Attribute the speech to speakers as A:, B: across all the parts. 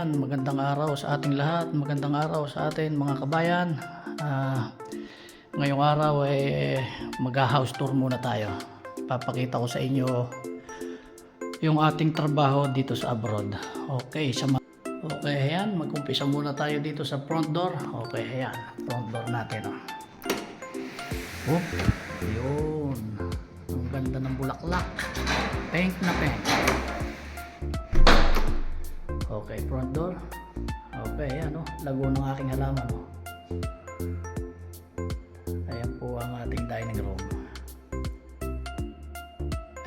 A: kabayan, magandang araw sa ating lahat, magandang araw sa atin mga kabayan. Ngayong araw ay mag-house tour muna tayo. Papakita ko sa inyo yung ating trabaho dito sa abroad. Okay, ayan, mag-umpisa muna tayo dito sa front door. Okay, ayan, front door natin. Yun, ang ganda ng bulaklak, pink na pink. Okay, front door. Okay, ayan lago ng aking halaman. Ayan po ang ating dining room.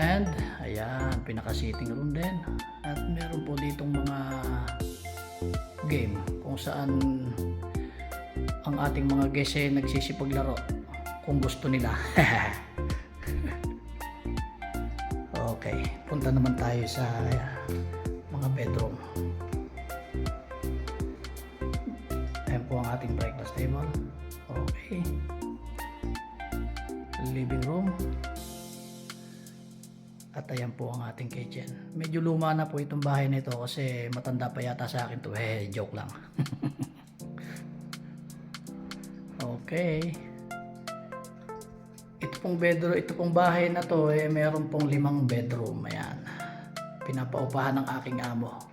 A: And, ayan, pinaka-sitting room din. At meron po ditong mga game kung saan ang ating mga guests ay nagsisipaglaro kung gusto nila. Okay, punta naman tayo sa mga bedroom. Ayan po ang ating breakfast table. Okay, living room. At ayan po ang ating kitchen. Medyo luma na po itong bahay nito kasi matanda pa yata sa akin to. Joke lang. Okay, ito pong bedroom, ito pong bahay na to meron pong 5 bedroom. Ayan, pinapaupahan ng aking amo.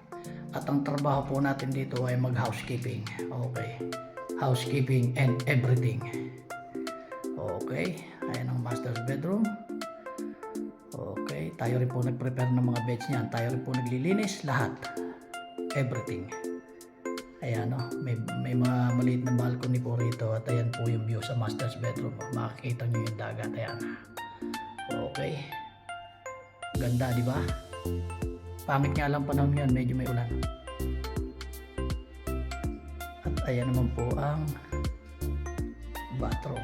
A: At ang trabaho po natin dito ay mag-housekeeping. Okay, housekeeping and everything. Okay, ayan ang master's bedroom. Okay, tayo rin po nag-prepare ng mga beds niyan. Tayo rin po naglilinis, lahat. Everything. Ayan may mga maliit na balcony po rito. At ayan po yung view sa master's bedroom. Makikita nyo yung dagat. Ayan. Okay, ganda, di ba? Pangit nga lang panahon ngayon, medyo may ulan. At ayan naman po ang bathroom.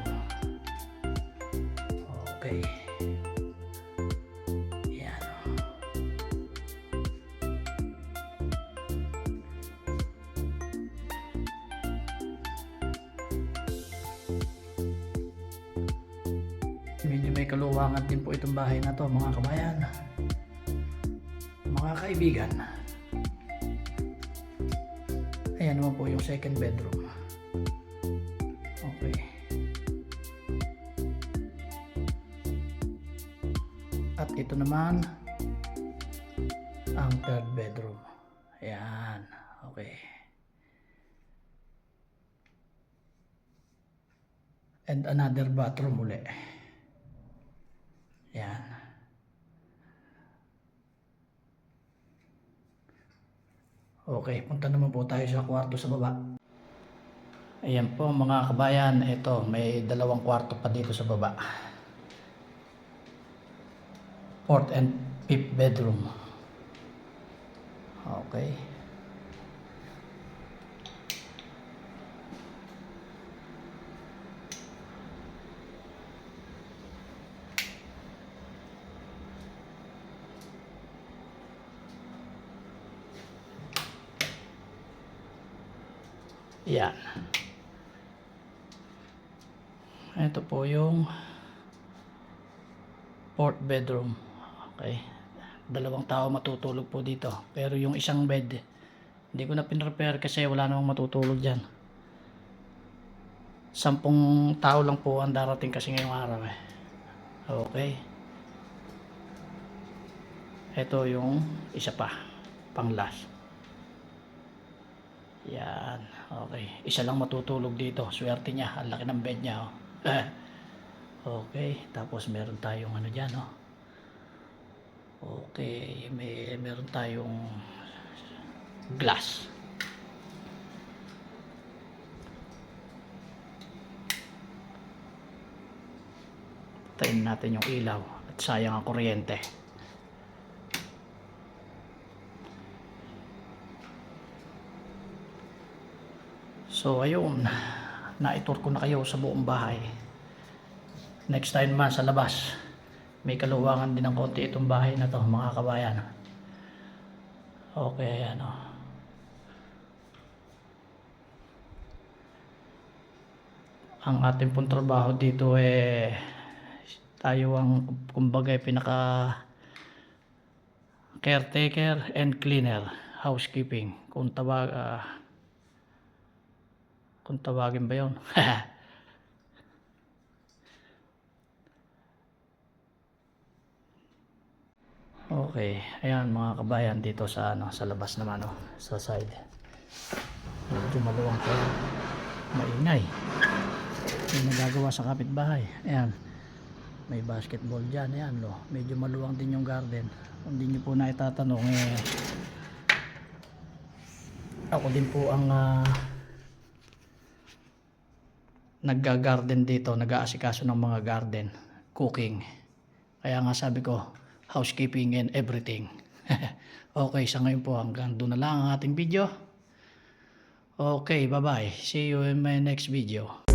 A: Okay. Ayan. Medyo may kaluwangan din po itong bahay na to, mga kabayan. Mga kaibigan, ayan naman po yung second bedroom. Okay, at ito naman ang third bedroom. Ayan. Okay, and another bathroom uli. Ayan. Okay, punta naman po tayo sa kwarto sa baba. Ayan po mga kabayan, ito may 2 kwarto pa dito sa baba. 4th and 5th bedroom. Okay. Yan. Ito po yung 4th bedroom. Okay. 2 tao matutulog po dito. Pero yung isang bed, hindi ko na pinrepair kasi wala namang matutulog dyan. 10 tao lang po ang darating kasi ngayong araw. Okay. Ito yung isa pa, pang last. Yan. Okay, isa lang matutulog dito. Swerte niya, ang laki ng bed niya. Okay, tapos meron tayong dyan. Okay, meron tayong glass. Tayin natin yung ilaw at sayang ang kuryente. So ayun, naitur ko na kayo sa buong bahay. Next time man sa labas, may kaluwangan din ng konti itong bahay na to, mga kabayan. Okay, ayan Ang ating pong trabaho dito tayo ang kumbaga pinaka caretaker and cleaner. housekeeping. Kung tawagin ba yun? Okay, ayan mga kabayan, dito sa sa labas naman, sa side. Medyo maluwang po. Maingay. May nagagawa sa kapitbahay. Ayan. May basketball dyan. Ayan, medyo maluwang din yung garden. Kung di nyo po na itatanong, ako din po ang nagga-garden dito, nag-aasikaso ng mga garden, cooking. Kaya nga sabi ko, housekeeping and everything. Okay, sa ngayon po hanggang doon na lang ang ating video. Okay, bye-bye. See you in my next video.